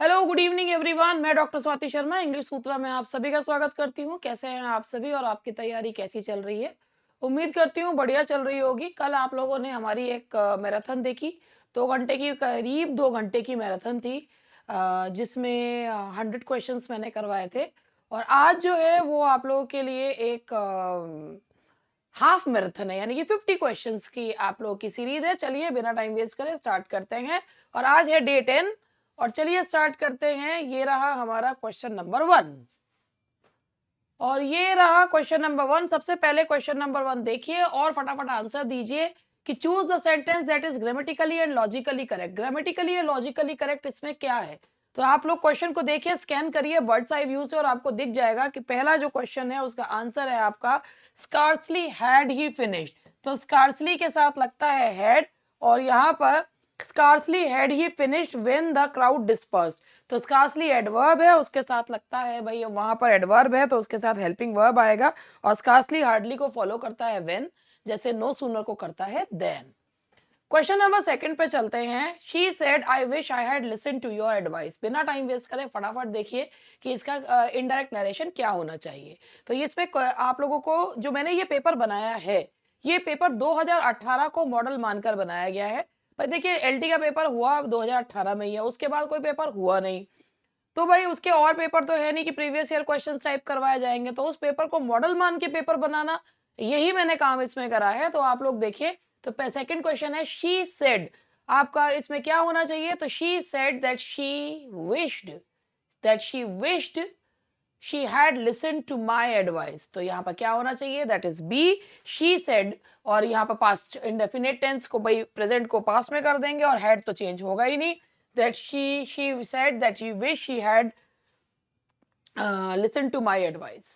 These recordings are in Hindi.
Hello good evening everyone. मैं डॉक्टर स्वाति शर्मा इंग्लिश सूत्रा में आप सभी का स्वागत करती हूँ। कैसे हैं आप सभी और आपकी तैयारी कैसी चल रही है? उम्मीद करती हूँ बढ़िया चल रही होगी। कल आप लोगों ने हमारी एक मैराथन देखी। 2 घंटे की, करीब 2 घंटे की मैराथन थी, जिसमें 100 क्वेश्चंस मैंने करवाए थे। और आज जो है वो आप लोगों के लिए एक हाफ मैराथन है, यानी कि 50 क्वेश्चंस की आप लोगों की सीरीज है। चलिए बिना टाइम वेस्ट करे स्टार्ट करते हैं। और आज है डे 10 और चलिए स्टार्ट करते हैं। ये रहा हमारा क्वेश्चन नंबर 1 और ये रहा क्वेश्चन नंबर 1। सबसे पहले क्वेश्चन नंबर 1 देखिए और फटाफट आंसर दीजिए कि choose the sentence that is grammatically and logically correct. Grammatically and logically correct इसमें क्या है? तो आप लोग क्वेश्चन को देखिए, स्कैन करिए बर्ड्स आई व्यू से और आपको दिख जाएगा कि पहला जो क्वेश्चन है उसका आंसर है आपका स्कार्सली हैड ही फिनिश्ड। तो स्कार्सली के साथ लगता है हैड और यहाँ पर scarcely had he finished when the crowd dispersed. तो स्कार्सली एडवर्ब है, उसके साथ लगता है भाई वहां पर एडवर्ब है तो उसके साथ हेल्पिंग वर्ब आएगा। और स्कार्सली हार्डली को फॉलो करता है व्हेन, जैसे नो सूनर को करता है देन। क्वेश्चन नंबर 2 पे चलते हैं। She said I wish I had listen to your advice. बिना टाइम वेस्ट करें फटाफट देखिए कि इसका इनडायरेक्ट नरेशन क्या होना चाहिए। तो ये इसमें आप लोगों को, जो मैंने ये पेपर बनाया है, ये पेपर 2018 को मॉडल मानकर बनाया गया है। पर देखिए एलटी का पेपर हुआ 2018 में ही है, उसके बाद कोई पेपर हुआ नहीं। तो भाई उसके और पेपर तो है नहीं कि प्रीवियस ईयर क्वेश्चन टाइप करवाए जाएंगे, तो उस पेपर को मॉडल मान के पेपर बनाना, यही मैंने काम इसमें करा है। तो आप लोग देखिए, तो सेकंड क्वेश्चन है शी सेड। आपका इसमें क्या होना चाहिए? तो she said that she wished she had listen to my advice. तो यहाँ पर क्या होना चाहिए? That is B, she said. और यहाँ पर पास्ट इंडेफिनिट टेंस को भाई प्रेजेंट को पास्ट में कर देंगे और हैड तो चेंज होगा ही नहीं। That she said that she wish she had listened to my advice.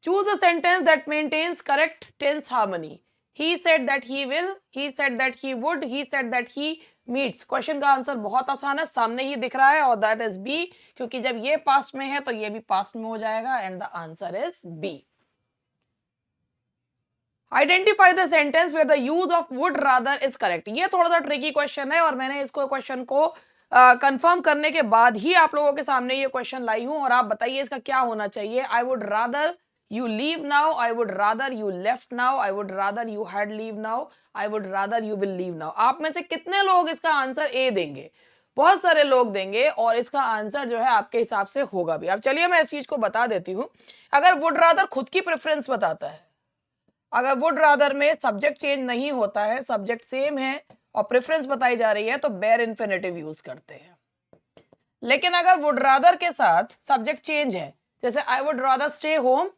Choose a sentence that maintains correct tense harmony. He said that he will, he said that he would, he said that he meets. Question का आंसर बहुत आसान है, सामने ही दिख रहा है और दैट इज बी, क्योंकि जब ये पास्ट में है तो ये भी पास्ट में हो जाएगा and the answer is B. Identify the sentence where the use of would rather is correct. ये थोड़ा सा ट्रिकी क्वेश्चन है और मैंने इसको क्वेश्चन को कंफर्म करने के बाद ही आप लोगों के सामने ये क्वेश्चन लाई हूं। और आप बताइए इसका क्या होना चाहिए। आई would rather you leave now, I would rather you left now, I would rather you had leave now, I would rather you will leave now. आप में से कितने लोग इसका आंसर ए देंगे? बहुत सारे लोग देंगे और इसका आंसर जो है आपके हिसाब से होगा भी। अब चलिए मैं इस चीज को बता देती हूं। अगर वुड रादर खुद की प्रेफरेंस बताता है, अगर वुड रादर में सब्जेक्ट चेंज नहीं होता है, सब्जेक्ट सेम है और प्रेफरेंस बताई जा रही है, तो बेयर इन्फिनेटिव यूज करते हैं। लेकिन अगर वुड रादर के साथ सब्जेक्ट चेंज है, जैसे आई वुड रादर स्टे होम,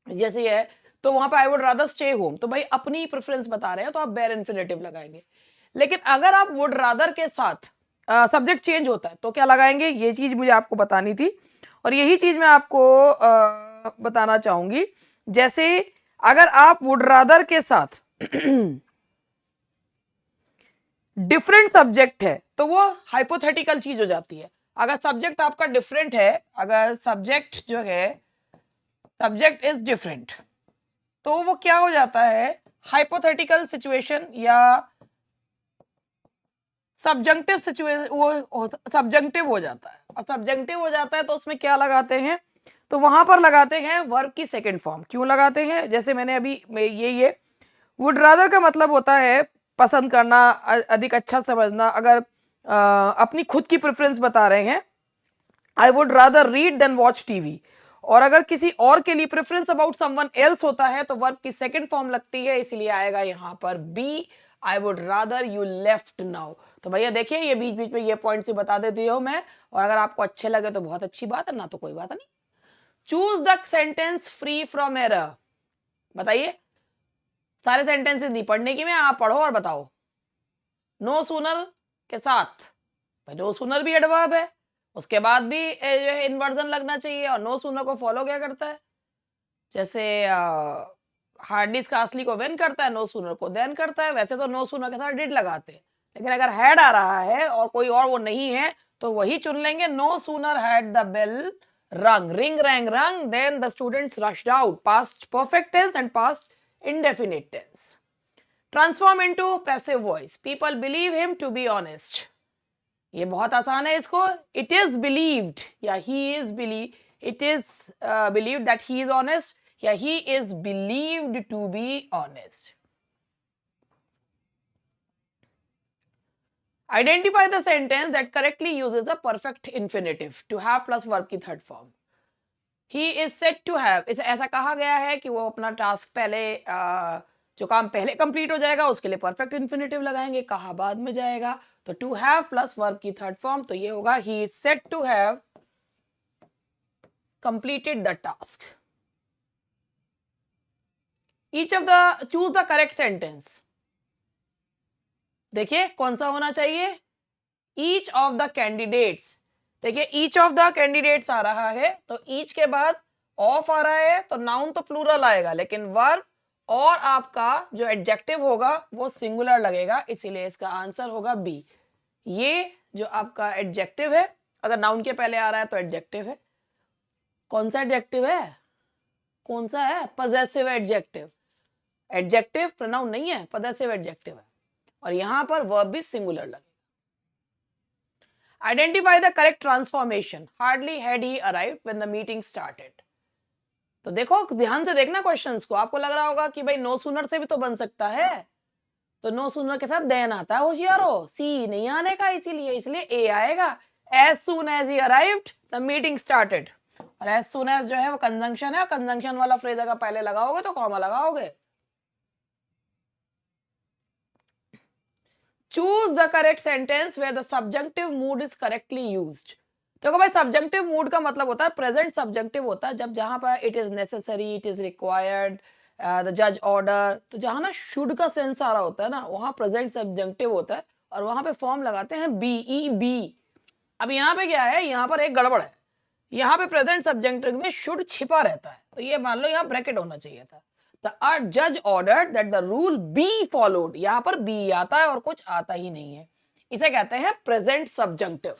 जैसे ये है, तो वहां पे आई वुड रादर स्टे होम, तो भाई अपनी प्रेफरेंस बता रहे हैं तो आप बेयर इन्फिनेटिव लगाएंगे। लेकिन अगर आप वुड रादर के साथ सब्जेक्ट चेंज होता है तो क्या लगाएंगे? ये चीज मुझे आपको बतानी थी और यही चीज मैं आपको बताना चाहूंगी। जैसे अगर आप वुड रादर के साथ डिफरेंट सब्जेक्ट है तो वो हाइपोथेटिकल चीज हो जाती है। अगर सब्जेक्ट आपका डिफरेंट है, अगर सब्जेक्ट जो है सब्जेक्ट इज डिफरेंट, तो वो क्या हो जाता है? हाइपोथेटिकल सिचुएशन या सब्जंक्टिव सिचुएशन, वो सब्जंक्टिव हो जाता है। और सब्जंक्टिव हो जाता है तो उसमें क्या लगाते हैं? तो वहां पर लगाते हैं वर्ब की सेकंड फॉर्म। क्यों लगाते हैं? जैसे मैंने अभी ये वुड रादर का मतलब होता है पसंद करना, अधिक अच्छा समझना। अगर अपनी खुद की प्रेफरेंस बता रहे हैं, I would rather read than watch TV. और अगर किसी और के लिए प्रेफरेंस अबाउट समवन एल्स होता है तो वर्ब की सेकंड फॉर्म लगती है, इसलिए आएगा यहां पर B, I would rather you left now. तो भैया देखिए ये बीच बीच में ये पॉइंट से बता देती हूँ मैं, और अगर आपको अच्छे लगे तो बहुत अच्छी बात है, ना तो कोई बात नहीं। Choose the sentence free from error. बताइए, सारे सेंटेंसेस नहीं पढ़ने की मैं, आप पढ़ो और बताओ। नो सूनर के साथ, भाई नो सूनर भी एडवर्ब है, उसके बाद भी जो है इन्वर्जन लगना चाहिए। और नो सूनर को फॉलो क्या करता है? जैसे हार्डली स्कार्सली को व्हेन करता है, नो सूनर को देन करता है। वैसे तो नो सूनर के साथ डिड लगाते हैं, लेकिन अगर हैड आ रहा है और कोई और वो नहीं है तो वही चुन लेंगे। No sooner had the bell rung, ring rang rung, then the students rushed out. Past perfect tense and past indefinite tense. Transform into passive voice, people believe him to be honest. ये बहुत आसान है इसको। इट इज बिलीव्ड या he is it is believed that he is honest या he is believed to be honest. Identify the sentence that correctly uses a perfect infinitive to have plus verb की third form. He is said to have, इसे ऐसा कहा गया है कि वो अपना टास्क पहले जो काम पहले कंप्लीट हो जाएगा उसके लिए परफेक्ट इन्फिनेटिव लगाएंगे, कहा बाद में जाएगा। तो टू हैव प्लस वर्ब की थर्ड फॉर्म, तो ये होगा he is said to have completed the task. Each of the choose the correct sentence. देखिए कौन सा होना चाहिए, ईच ऑफ द कैंडिडेट्स। देखिए ईच ऑफ द कैंडिडेट्स आ रहा है तो ईच के बाद ऑफ आ रहा है तो नाउन तो प्लूरल आएगा, लेकिन वर्ब और आपका जो एडजेक्टिव होगा वो सिंगुलर लगेगा, इसीलिए इसका आंसर होगा बी। ये जो आपका एडजेक्टिव है, अगर नाउन के पहले आ रहा है तो एडजेक्टिव है। कौन सा एडजेक्टिव है, कौन सा है, पजेसिव एडजेक्टिव। एडजेक्टिव प्रोनाउन नहीं है, पजेसिव एडजेक्टिव है, और यहां पर वर्ब भी सिंगुलर लगेगा। Identify the correct transformation, hardly had he arrived when the meeting started. तो देखो ध्यान से देखना क्वेश्चंस को, आपको लग रहा होगा कि भाई नो सूनर से भी तो बन सकता है, तो नो सूनर के साथ देन आता है, होशियारो, सी नहीं आने का, इसलिए ए आएगा। As soon as he arrived the meeting started, और एज सून एज जो है वो कंजंक्शन है, कंजंक्शन वाला फ्रेज अगर पहले लगाओगे तो कॉमा लगाओगे। Choose the correct sentence where the subjective mood is correctly used. देखो भाई सब्जेक्टिव मूड का मतलब होता है प्रेजेंट सब्जेक्टिव होता है, जब जहां पर it is necessary, it is required, the जज ऑर्डर, तो जहां ना शुड का सेंस आ रहा होता है ना, वहां प्रेजेंट सब्जेक्टिव होता है, और वहां पे फॉर्म लगाते हैं बी ई बी। अब यहाँ पे क्या है, यहाँ पर एक गड़बड़ है, यहाँ पे प्रेजेंट सब्जेक्टिव में शुड छिपा रहता है, तो ये मान लो यहाँ ब्रैकेट होना चाहिए था। The judge ordered that the rule be followed, यहां पर be आता है और कुछ आता ही नहीं है, इसे कहते हैं प्रेजेंट सब्जेक्टिव।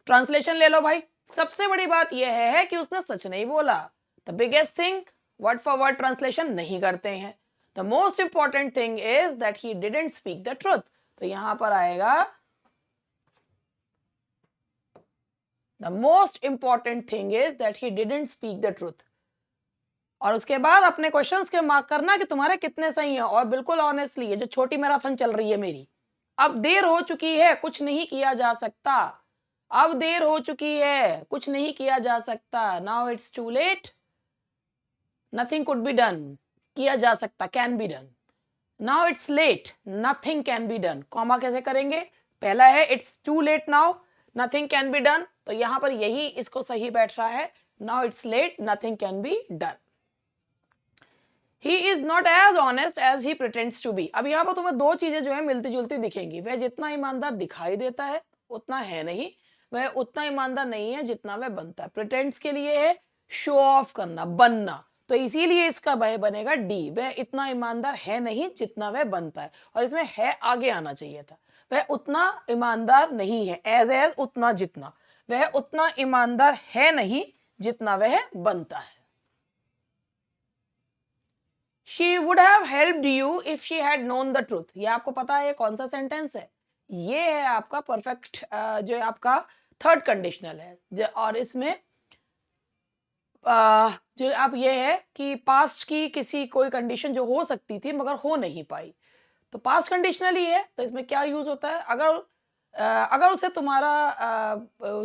ट्रांसलेशन ले लो भाई। सबसे बड़ी बात यह है कि उसने सच नहीं बोला। The biggest thing, word for word translation नहीं करते हैं। The most important thing is that he didn't speak the truth, तो यहां पर आएगा the most important thing is that he didn't speak the truth. और उसके बाद अपने क्वेश्चंस के मार्क करना कि तुम्हारे कितने सही हैं, और बिल्कुल ऑनेस्टली ये जो छोटी मैराथन चल रही है मेरी, अब देर हो चुकी है, कुछ नहीं किया जा सकता, अब देर हो चुकी है, कुछ नहीं किया जा सकता, now it's too late, nothing could be done, किया जा सकता, can be done, now it's late, nothing can be done. Comma कैसे करेंगे, पहला है it's too late now, nothing can be done, तो यहां पर यही इसको सही बैठ रहा है, now it's late, nothing can be done. He is not as honest as he pretends to be। अब यहाँ पर तुम्हें दो चीजें जो है मिलती जुलती दिखेंगी, वह जितना ईमानदार दिखाई देता है उतना है नहीं, वह उतना ईमानदार नहीं है जितना वह बनता है। प्रिटेंड्स के लिए है शो ऑफ करना, बनना, तो इसीलिए इसका वह बनेगा डी, वह इतना ईमानदार है नहीं जितना वह बनता है, और इसमें है आगे आना चाहिए था, वह उतना ईमानदार नहीं है, एज उतना जितना, वह उतना ईमानदार है नहीं जितना वह बनता है। She would have helped you if she had known the truth। ये आपको पता है ये कौन सा सेंटेंस है, ये है आपका परफेक्ट जो आपका थर्ड कंडीशनल है, और इसमें जो आप ये है कि पास्ट की किसी कोई कंडीशन जो हो सकती थी मगर हो नहीं पाई, तो पास्ट कंडीशनल ही है, तो इसमें क्या यूज होता है, अगर उसे तुम्हारा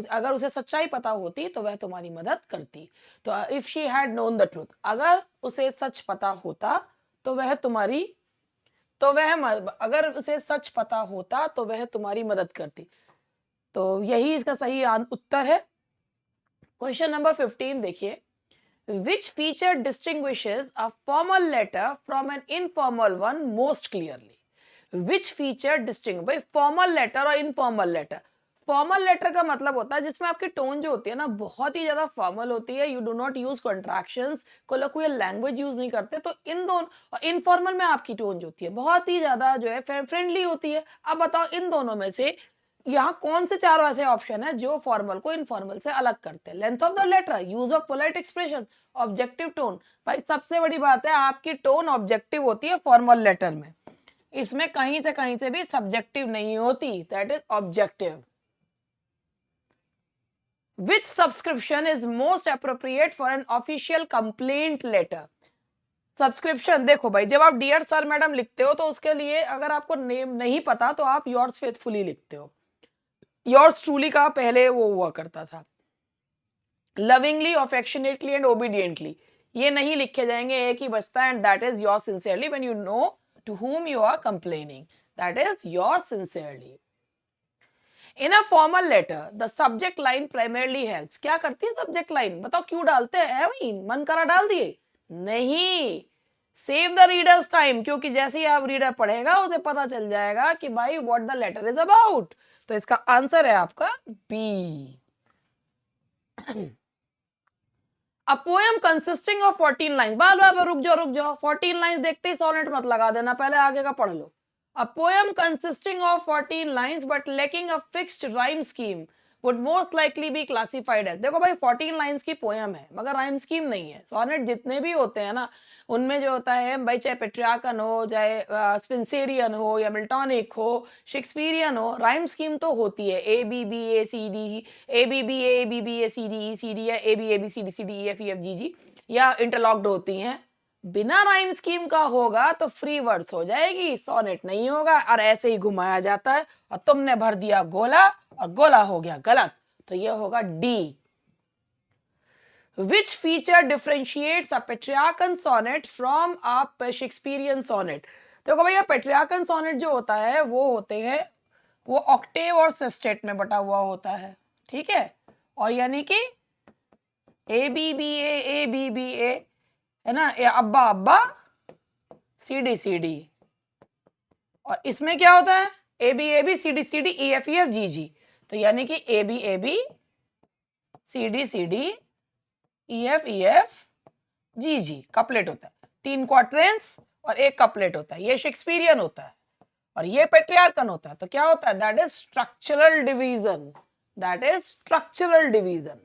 अगर उसे सच्चाई पता होती तो वह तुम्हारी मदद करती। तो if she had known the truth, अगर उसे सच पता होता तो वह तुम्हारी, तो वह अगर उसे सच पता होता तो वह तुम्हारी मदद करती। तो यही इसका सही उत्तर है। क्वेश्चन नंबर 15 देखिए, which feature distinguishes a formal letter from an informal one most clearly. Which feature disting, भाई फॉर्मल लेटर और इनफॉर्मल लेटर, फॉर्मल लेटर का मतलब होता है जिसमें आपकी टोन जो होती है ना बहुत ही ज्यादा फॉर्मल होती है, you do not use contractions, colloquial language use नहीं करते, तो इन दोनों, और इनफॉर्मल में आपकी टोन जो होती है बहुत ही ज्यादा जो है फ्रेंडली होती है। अब बताओ इन दोनों में से यहाँ कौन से चारों ऐसे ऑप्शन है जो फॉर्मल को इनफॉर्मल से अलग करते हैं? Length of the letter, use of polite expression, objective tone. भाई सबसे बड़ी बात है, आपकी टोन ऑब्जेक्टिव होती है फॉर्मल लेटर में, इसमें कहीं से भी सब्जेक्टिव नहीं होती, that is objective. Which subscription is most appropriate for an official complaint letter? Subscription देखो भाई, जब आप डियर सर मैडम लिखते हो तो उसके लिए अगर आपको नेम नहीं पता तो आप योर्स फेथफुली लिखते हो। योर्स ट्रूली का पहले वो हुआ करता था, लविंगली, अफेक्शनेटली एंड ओबीडियंटली। ये नहीं लिखे जाएंगे, एक ही बचता है, and that is your sincerely when you know to whom you are complaining, that is yours sincerely. In a formal letter the subject line primarily helps. क्या करती है सब्जेक्ट लाइन? बताओ क्यों डालते हैं भाई, मन करा डाल दिए? नहीं, सेव द रीडर्स टाइम, क्योंकि जैसे ही आप रीडर पढ़ेगा उसे पता चल जाएगा कि भाई what the letter is about. तो इसका आंसर है आपका B. A poem consisting of 14 lines. बाल बाल रुक जाओ 14 लाइंस देखते ही सोनेट मत लगा देना, पहले आगे का पढ़ लो। A poem consisting of 14 lines but lacking a fixed rhyme scheme would most likely be classified as। देखो भाई 14 लाइंस की पोयम है मगर राइम स्कीम नहीं है। सोनेट जितने भी होते हैं ना, उनमें जो होता है भाई, चाहे पेट्रियार्कन हो, चाहे स्पेंसेरियन हो या मिल्टॉनिक हो, शेक्सपियरियन हो, राइम स्कीम तो होती है, A B B A C D, A B B A C D, या A B C D E F G G, या इंटरलॉक्ड होती हैं। बिना राइम स्कीम का होगा तो फ्री वर्ड्स हो जाएगी, सोनेट नहीं होगा, और ऐसे ही घुमाया जाता है और तुमने भर दिया गोला और गोला हो गया गलत, तो ये होगा D. Which feature differentiates a Petrarchan sonnet from a Shakespearean sonnet? देखो भैया पेट्रियार्कन सोनेट जो होता है वो होते हैं, वो ऑक्टेव और सेस्टेट में बटा हुआ होता है, ठीक है, और यानी कि ए बी बी ए है ना, ए अब्बा अब्बा सी डी, और इसमें क्या होता है A B C D E F G G, तो यानी कि A B C D E F G G, couplet होता है, 3 क्वार्टरेंस और एक कपलेट होता है, ये शेक्सपियरियन होता है और ये पेट्रियार्कन होता है। तो क्या होता है, that is structural division, that is structural division.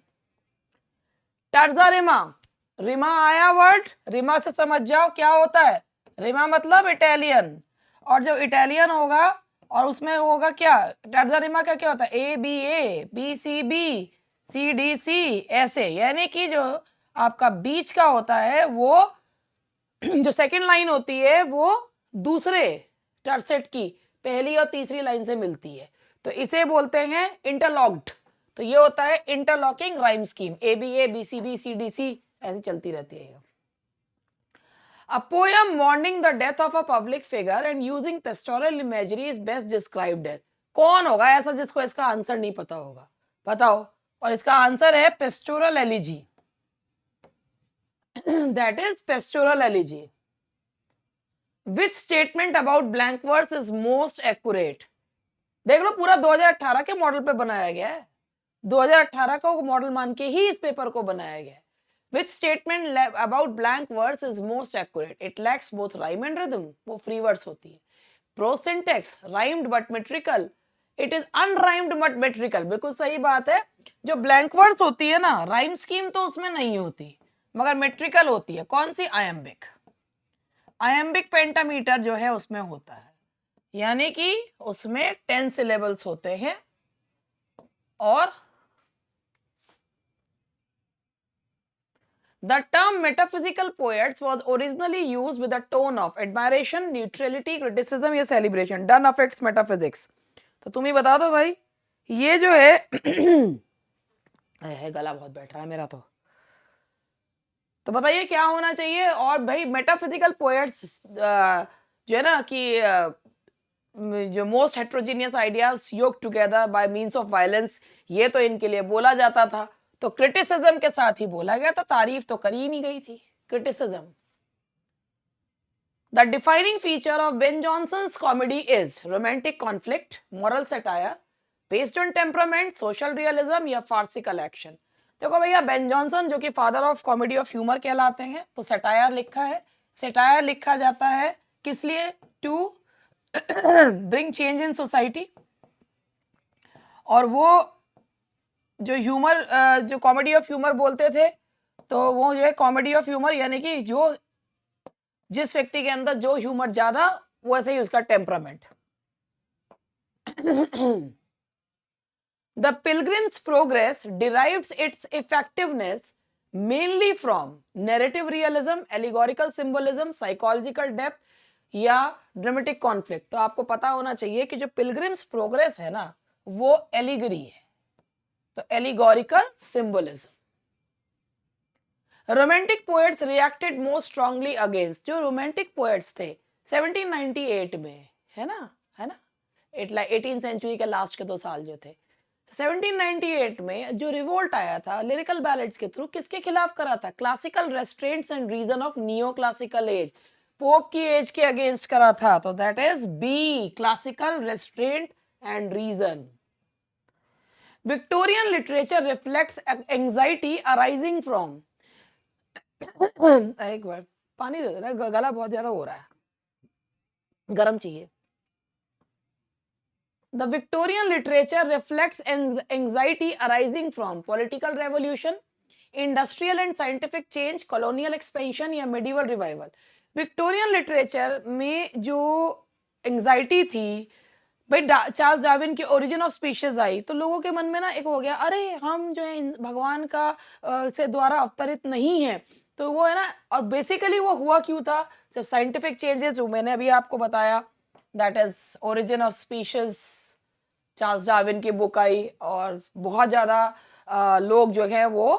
Terza Rima, Rima आया वर्ड, रिमा से समझ जाओ क्या होता है, रिमा मतलब इटालियन, और जब इटालियन होगा और उसमें होगा क्या, टर्जा रिमा का क्या होता है, ए बी सी डी ऐसे, यानी कि जो आपका बीच का होता है वो जो सेकंड लाइन होती है वो दूसरे टर्सेट की पहली और तीसरी लाइन से मिलती है, तो इसे बोलते हैं इंटरलॉक्ड। तो ये होता है interlocking rhyme scheme, A B C D C ऐसे चलती रहती है। A poem mourning the death of a public figure and using pastoral imagery is best described as। कौन होगा ऐसा जिसको इसका आंसर नहीं पता होगा, बताओ, और इसका आंसर है pastoral elegy, that is pastoral elegy. Which statement about blank verse is most accurate? देख लो पूरा 2018 के मॉडल पे बनाया गया है, 2018 को मॉडल मान के ही इस पेपर को बनाया गया है। Which statement about blank verse is most accurate? It lacks both rhyme and rhythm, वो free words होती है। Prose syntax, rhymed but metrical, it is unrhymed but metrical, बिल्कुल सही बात है। जो blank verse होती है ना, rhyme scheme तो उसमें नहीं होती मगर metrical होती है, कौन सी, iambic, iambic पेंटामीटर जो है उसमें होता है, यानी कि उसमें 10 syllables होते हैं, और the term metaphysical poets was originally used with a tone of admiration, neutrality, criticism या celebration. Done affects metaphysics. तो तुम ही बता दो भाई, ये जो है गला बहुत बैठ रहा है मेरा, तो बताइए क्या होना चाहिए। और भाई मेटाफिजिकल पोएट्स जो है ना कि जो most heterogeneous ideas yoke together by means of violence, ये तो इनके लिए बोला जाता था, तो क्रिटिसिज्म के साथ ही बोला गया था, तारीफ तो करी नहीं गई थी, criticism. The defining feature of Ben Jonson's comedy is romantic conflict, moral satire, based on temperament, social realism या फार्सिकल एक्शन। देखो भैया बेन जॉनसन जो कि father of comedy of humour कहलाते हैं, तो सटायर लिखा है, सटायर लिखा जाता है किस लिए, to bring change in society, और वो जो ह्यूमर जो कॉमेडी ऑफ ह्यूमर बोलते थे, तो वो जो है कॉमेडी ऑफ ह्यूमर यानी कि जो जिस व्यक्ति के अंदर जो ह्यूमर ज्यादा, वैसे ही उसका temperament. The Pilgrim's Progress derives its effectiveness mainly from narrative realism, allegorical symbolism, psychological depth या ड्रामेटिक कॉन्फ्लिक्ट। तो आपको पता होना चाहिए कि जो पिलग्रिम्स प्रोग्रेस है ना, वो एलिगरी है, तो allegorical symbolism. Romantic poets reacted most strongly against, जो रोमांटिक पोएट्स थे 1798 में, है ना, 18 सेंचुरी के लास्ट के 2 साल जो थे, 1798 में जो रिवोल्ट आया था लिरिकल बैलेड्स के थ्रू, किसके खिलाफ करा था? Classical restraints and reason of neo classical age, Pope की एज के अगेंस्ट करा था। तो that is B, classical restraint and reason. Victorian literature reflects anxiety arising from एक बार पानी दे देना, गला बहुत ज्यादा हो रहा है, गर्म चाहिए। The Victorian literature reflects anxiety arising from political revolution, industrial and scientific change, colonial expansion या medieval revival। विक्टोरियन लिटरेचर में जो एंजाइटी थी, भाई चार्ल्स डार्विन की ओरिजिन ऑफ स्पीशीज आई, तो लोगों के मन में ना एक हो गया, अरे हम जो है भगवान का से द्वारा अवतरित नहीं है, तो वो है ना। और बेसिकली वो हुआ क्यों था? जब साइंटिफिक चेंजेस जो मैंने अभी आपको बताया, that is origin of species, Charles Darwin की बुक आई, और बहुत ज़्यादा लोग जो है वो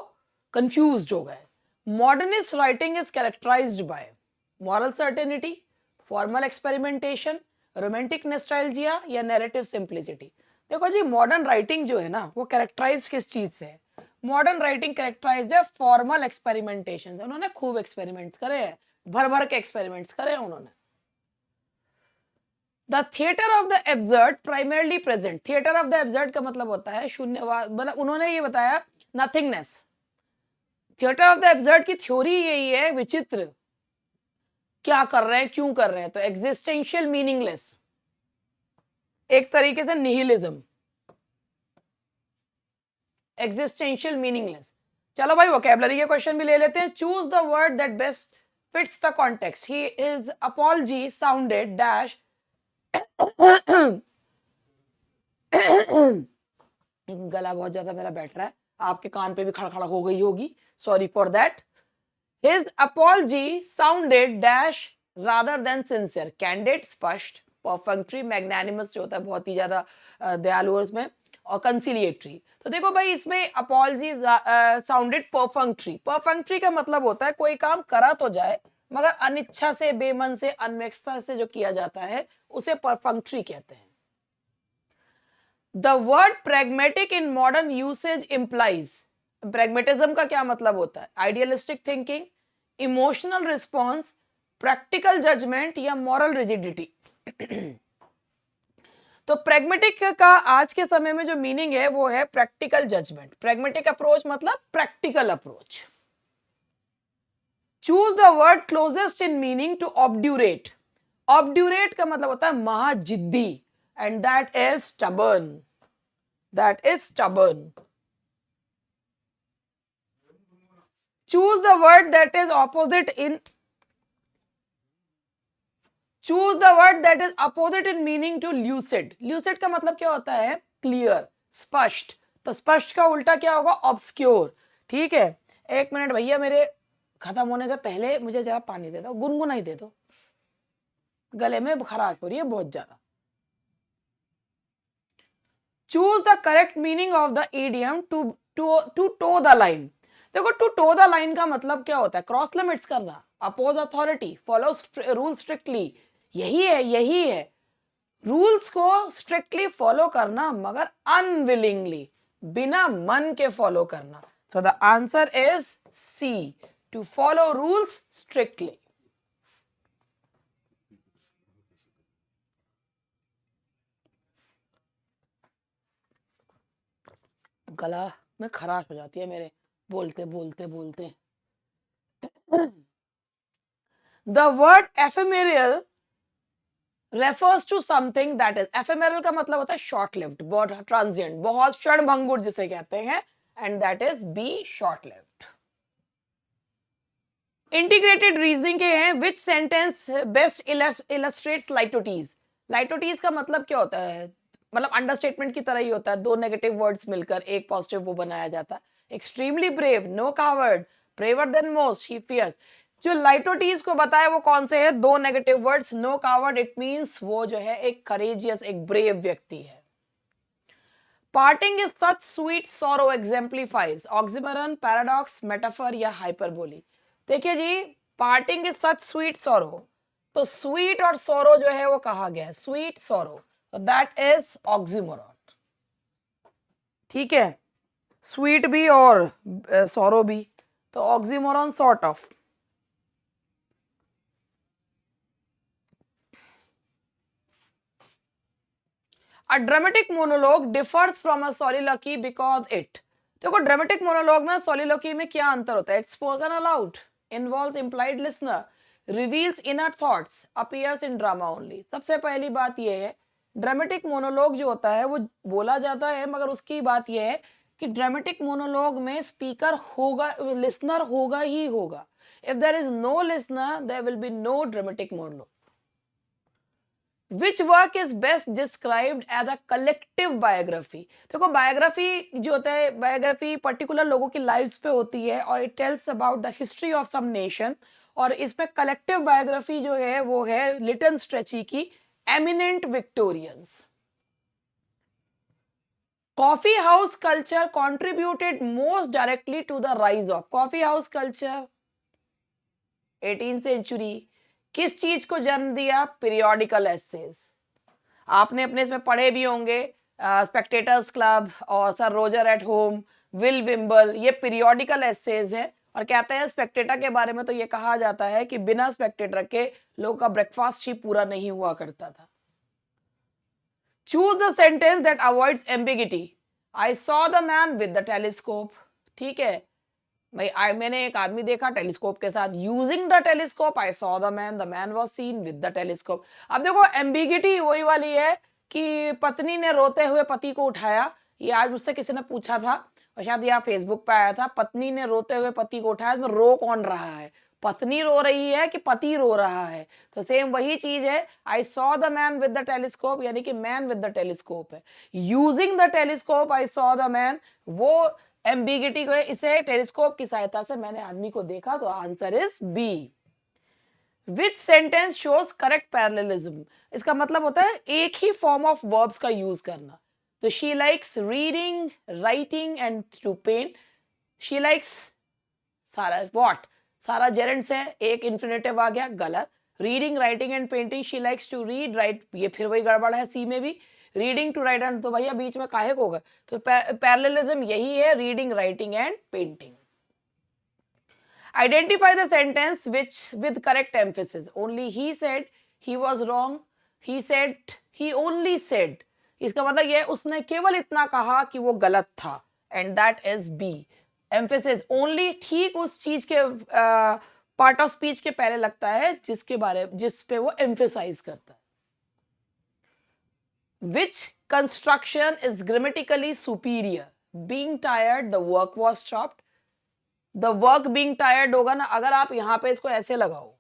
कंफ्यूज्ड हो गए। Modernist writing is characterised by moral certainty, formal experimentation, romantic nostalgia या नैरेटिव सिंप्लिसिटी। देखो जी, मॉडर्न राइटिंग जो है ना, वो कैरेक्टराइज किस चीज से है? मॉडर्न राइटिंग कैरेक्टराइज्ड है फॉर्मल एक्सपेरिमेंटेशन। उन्होंने खूब एक्सपेरिमेंट्स करे हैं, भर भर के एक्सपेरिमेंट्स करे हैं उन्होंने। The theatre of the absurd primarily present. Theatre of the absurd का मतलब होता है शून्यवाद, मतलब उन्होंने ये बताया nothingness. Theatre of the absurd की थ्योरी यही है, विचित्र, क्या कर रहे हैं, क्यों कर रहे हैं, तो एग्जिस्टेंशियल मीनिंगलेस, एक तरीके से निहिलिज्म, एग्जिस्टेंशियल मीनिंगलेस। चलो भाई, वोकैबुलरी के क्वेश्चन भी ले लेते हैं। Choose the word that best fits the context. He is apology sounded dash गला बहुत ज्यादा मेरा बैठ रहा है, आपके कान पे भी खड़खड़ा हो गई होगी, sorry for that. His apology sounded dash rather than sincere, candid, स्पष्ट, परफेक्टरी, मैग्नानिमस जो होता है बहुत ही ज्यादा दयालु उसमें, और कंसिलिएटरी। तो देखो भाई, इसमें अपॉलजी साउंडेड परफेक्टरी। परफेक्टरी का मतलब होता है कोई काम करा तो जाए, मगर अनिच्छा से, बेमन से, अनमेक्षता से जो किया जाता है, उसे परफेक्टरी कहते हैं। The word pragmatic in modern usage implies, pragmatism का क्या मतलब होता है? Idealistic thinking, emotional response, practical judgment या moral rigidity। तो pragmatic का आज के समय में जो मीनिंग है वो है practical judgment। pragmatic approach मतलब practical approach। Choose the word closest in meaning to obdurate। obdurate का मतलब होता है महाजिद्दी, and that is stubborn। That is stubborn। Choose the word that is opposite in, choose the word that is opposite in meaning to lucid। lucid का मतलब क्या होता है? clear, स्पष्ट। तो स्पष्ट का उल्टा क्या होगा? obscure। ठीक है, एक मिनट भैया, मेरे खत्म होने से पहले मुझे जरा पानी दे दो, गुनगुना ही दे दो, गले में खराश हो रही है बहुत ज्यादा। Choose the correct meaning of the idiom to toe the line. देखो, टू टो द लाइन का मतलब क्या होता है? क्रॉस लिमिट्स करना, oppose authority, follow rule strictly. यही है रूल्स को स्ट्रिक्टली फॉलो करना, मगर अनविलिंगली, बिना मन के फॉलो करना। So the answer is C, to follow rules strictly. गला में खराश हो जाती है मेरे बोलते बोलते बोलते। The word ephemeral refers to something that is ephemeral का मतलब होता है short lived, बहुत transient, बहुत क्षणभंगुर जिसे कहते हैं, and that is be short lived. Integrated reasoning के हैं, विच सेंटेंस बेस्ट इलस्ट्रेट्स लाइटोटीज. लाइटोटीज का मतलब क्या होता है, मतलब अंडरस्टेटमेंट की तरह ही होता है, दो नेगेटिव वर्ड्स मिलकर एक पॉजिटिव वो बनाया जाता है. Extremely brave, no coward, braver than most, he fierce. जो लाइटोटीज को बताया वो कौन से है, दो negative words, no coward it means वो जो है एक करेजियस, एक ब्रेव व्यक्ति है. Parting is such sweet sorrow exemplifies, oxymoron, paradox, metaphor या हाइपरबोली. देखिए जी, parting is such sweet sorrow, तो स्वीट और सोरो जो है वो कहा गया है, स्वीट सोरो, दैट इज ऑक्सीमोरन. ठीक है, स्वीट भी और सोरो भी, तो oxymoron sort of. A dramatic monologue differs from a soliloquy because it. देखो ड्रामेटिक मोनोलॉग में सोलिलोकी में क्या अंतर होता है, it's spoken allowed, involves implied listener, reveals inner thoughts, appears in drama only. सबसे पहली बात यह है, ड्रामेटिक मोनोलॉग जो होता है वो बोला जाता है, मगर उसकी बात यह है कि ड्रामेटिक मोनोलॉग में स्पीकर होगा, लिसनर होगा ही होगा. If there is no listener there will be no dramatic monologue. Which work is best described as a collective biography? देखो बायोग्राफी जो होता है, बायोग्राफी पर्टिकुलर लोगों की लाइफ्स पे होती है और it tells about the history of some nation. और इसमें कलेक्टिव बायोग्राफी जो है वो है लिटन स्ट्रेची की eminent Victorians. Coffee house culture contributed most directly to the rise of. Coffee house culture 18th century किस चीज को जन्म दिया, पीरियोडिकल एसेज. आपने अपने इसमें पढ़े भी होंगे, स्पेक्टेटर्स क्लब और sir Roger at home, will Wimble, ये पीरियोडिकल एसेज है. और कहते हैं स्पेक्टेटर के बारे में तो ये कहा जाता है कि बिना स्पेक्टेटर के लोगों का ब्रेकफास्ट ही पूरा नहीं हुआ करता था. Choose the sentence that avoids ambiguity. I saw the man with the telescope. ठीक है भाई, मैंने एक आदमी देखा टेलीस्कोप के साथ. Using the telescope I saw the man was seen with the telescope. अब देखो एम्बिगिटी वही वाली है कि पत्नी ने रोते हुए पति को उठाया. ये आज मुझसे किसी ने पूछा था और शायद यह फेसबुक पे आया था, पत्नी ने रोते हुए पति को उठाया, तो रो कौन रहा है, पत्नी रो रही है कि पति रो रहा है. तो सेम वही चीज है, I saw the man with the telescope यानी कि मैन विद द टेलीस्कोप है. Using the telescope I saw the man, वो एम्बिगिटी को, इसे टेलीस्कोप की सहायता से मैंने आदमी को देखा, तो answer is B. Which sentence shows correct parallelism. इसका मतलब होता है एक ही फॉर्म ऑफ वर्ब्स का यूज करना. तो she likes reading, writing and to paint. She likes सारा व्हाट, सारा जेरेंट्स है, एक इन्फिनेटिव आ गया, गलत. Reading, writing and painting, she likes to read, write, ये फिर वही गड़बड़ है सी में भी. रीडिंग टू राइट एंड, तो भैया बीच में काहे को होगा, तो पैरेललिज्म यही है, reading, writing and painting. Identify the sentence which with correct emphasis. Only he said, he was wrong, he said, he only said. इसका मतलब ये उसने केवल इतना कहा कि वो गलत था, and that is B. Emphasis only ठीक उस चीज के पार्ट ऑफ स्पीच के पहले लगता है जिस पे वो एम्फेसाइज करता है. Which construction is grammatically superior? Being tired, the work was stopped. The work being tired होगा ना, अगर आप यहाँ पे इसको ऐसे लगाओ,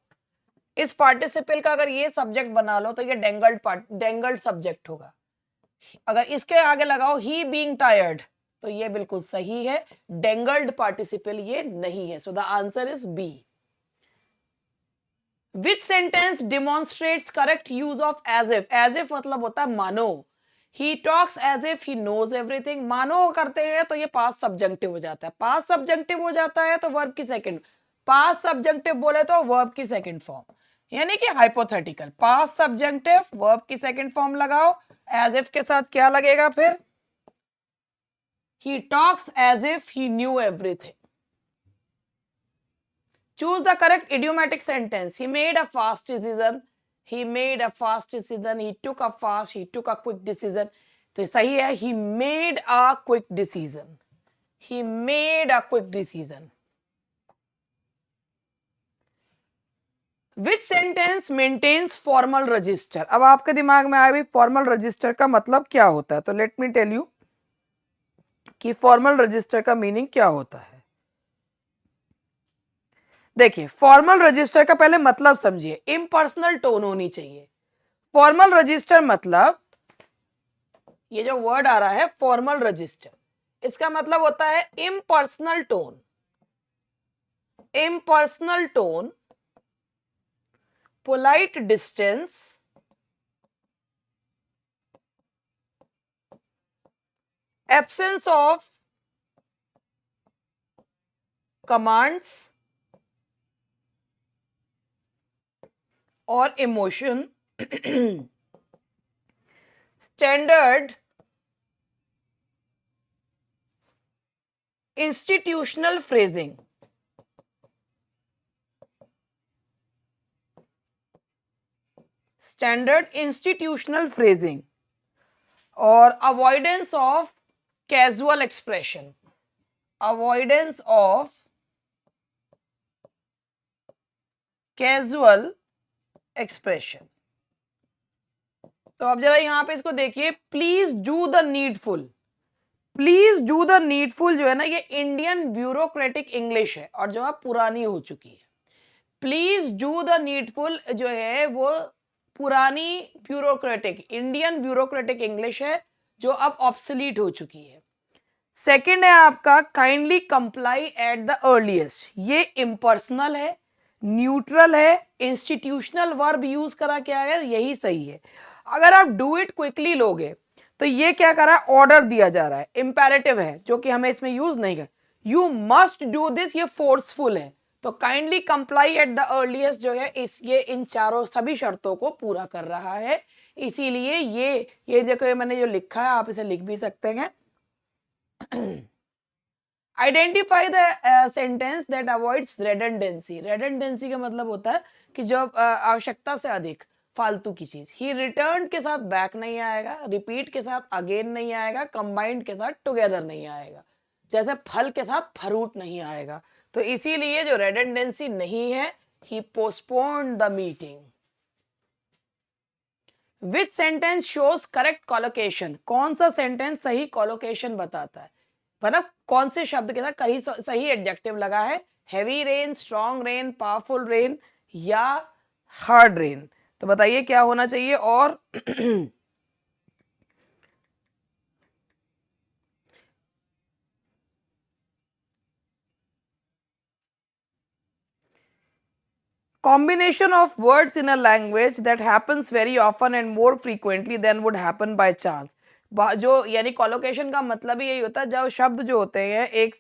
इस पार्टिसिपल का अगर ये सब्जेक्ट बना लो तो ये डेंगल्ड सब्जेक्ट होगा. अगर इसके आगे लगाओ ही बीइंग टायर्ड, तो ये बिल्कुल सही है, डेंगल्ड पार्टिसिपल ये नहीं है. So the answer is B. Which sentence demonstrates correct use of as if? As if मतलब होता है मानो. He talks as if he knows everything. मानो करते हैं तो ये पास्ट सब्जेक्टिव हो जाता है. पास्ट सब्जेक्टिव हो जाता है तो वर्ब की सेकंड, पास्ट सब्जेक्टिव बोले तो वर्ब की सेकंड फॉर्म, यानी कि हाइपोथेटिकल. पास्ट सब्जेक्टिव, वर्ब की सेकंड फॉर्म लगाओ, एज इफ के साथ क्या लगेगा फिर, he talks as if he knew everything. Choose the correct idiomatic sentence. He made a fast decision. He made a fast decision. He took a fast. He took a quick decision. तो सही है, he made a quick decision. He made a quick decision. Which sentence maintains formal register. अब आपके दिमाग में आया भी फॉर्मल रजिस्टर का मतलब क्या होता है, तो लेट मी टेल यू कि फॉर्मल रजिस्टर का मीनिंग क्या होता है। देखिए, फॉर्मल रजिस्टर का पहले मतलब समझिए, इम्पर्सनल टोन होनी चाहिए। फॉर्मल रजिस्टर मतलब, ये जो वर्ड आ रहा है फॉर्मल रजिस्टर, इसका मतलब होता है impersonal tone. Impersonal tone, polite distance, absence of commands और emotion, standard institutional phrasing, standard institutional phrasing और avoidance of casual expression, avoidance of casual expression. तो अब जरा यहां पे इसको देखिए, please do the needful. Please do the needful जो है ना, ये इंडियन ब्यूरोक्रेटिक इंग्लिश है और जो है पुरानी हो चुकी है। प्लीज डू द नीडफुल जो है वो पुरानी ब्यूरोक्रेटिक, इंडियन ब्यूरोक्रेटिक इंग्लिश है जो अब ऑब्सोलीट हो चुकी है। सेकंड है आपका kindly comply at the earliest, ये इम्पर्सनल है, न्यूट्रल है, इंस्टीट्यूशनल वर्ब यूज करा क्या है, यही सही है। अगर आप डू इट क्विकली लोगे तो ये क्या कर रहा है, ऑर्डर दिया जा रहा है, इंपेरेटिव है जो कि हमें इसमें यूज नहीं कर। यू मस्ट डू दिस, ये फोर्सफुल है। तो kindly comply at the earliest जो है इस ये इन चारों सभी शर्तों को पूरा कर रहा है, इसीलिए ये जगह मैंने जो लिखा है आप इसे लिख भी सकते हैं। Identify the sentence that avoids redundancy. Redundancy का मतलब होता है कि जो आवश्यकता से अधिक फालतू की चीज। ही रिटर्न के साथ बैक नहीं आएगा, रिपीट के साथ अगेन नहीं आएगा, कंबाइंड के साथ टुगेदर नहीं आएगा, जैसे फल के साथ फ्रूट नहीं आएगा। तो इसीलिए जो रेडंडेंसी नहीं है, he postponed the meeting. Which sentence shows correct collocation, कौन सा सेंटेंस सही कॉलोकेशन बताता है, मतलब कौन से शब्द के साथ कहीं सही एडजेक्टिव लगा है, heavy rain, strong rain, powerful rain या हार्ड रेन। तो बताइए क्या होना चाहिए। और combination of words in a language that happens very often and more frequently than would happen by chance। जो यानी कॉलोकेशन का मतलब ही यही होता है, जब शब्द जो होते हैं एक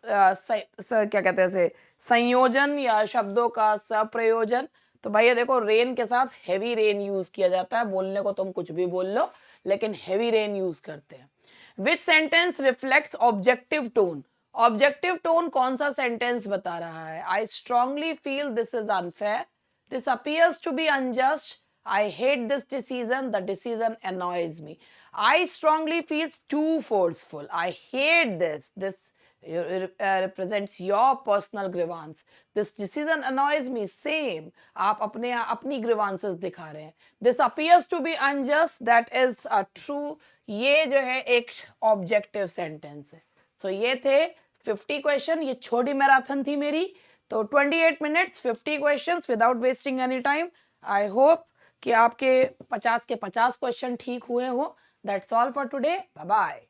क्या कहते हैं इसे, संयोजन या शब्दों का सप्रयोजन। तो भाई ये देखो, रेन के साथ हैवी रेन यूज किया जाता है, बोलने को तुम कुछ भी बोल लो लेकिन हैवी रेन यूज करते हैं। Which sentence reflects objective tone, objective tone कौन सा सेंटेंस बता रहा है। I strongly feel this is unfair, this appears to be unjust, I hate this decision, the decision annoys me। I strongly feels too forceful, I hate this represents your personal grievance, this decision annoys me, same। आप अपनी grievances दिखा रहे हैं। this appears to be unjust, that is a true, ये जो है एक ऑब्जेक्टिव सेंटेंस है। सो ये थे 50 क्वेश्चन, ये छोटी मैराथन थी मेरी। तो 28 minutes 50 questions without wasting any time. I hope कि आपके 50 के 50 क्वेश्चन ठीक हुए हो। That's all for today, bye bye.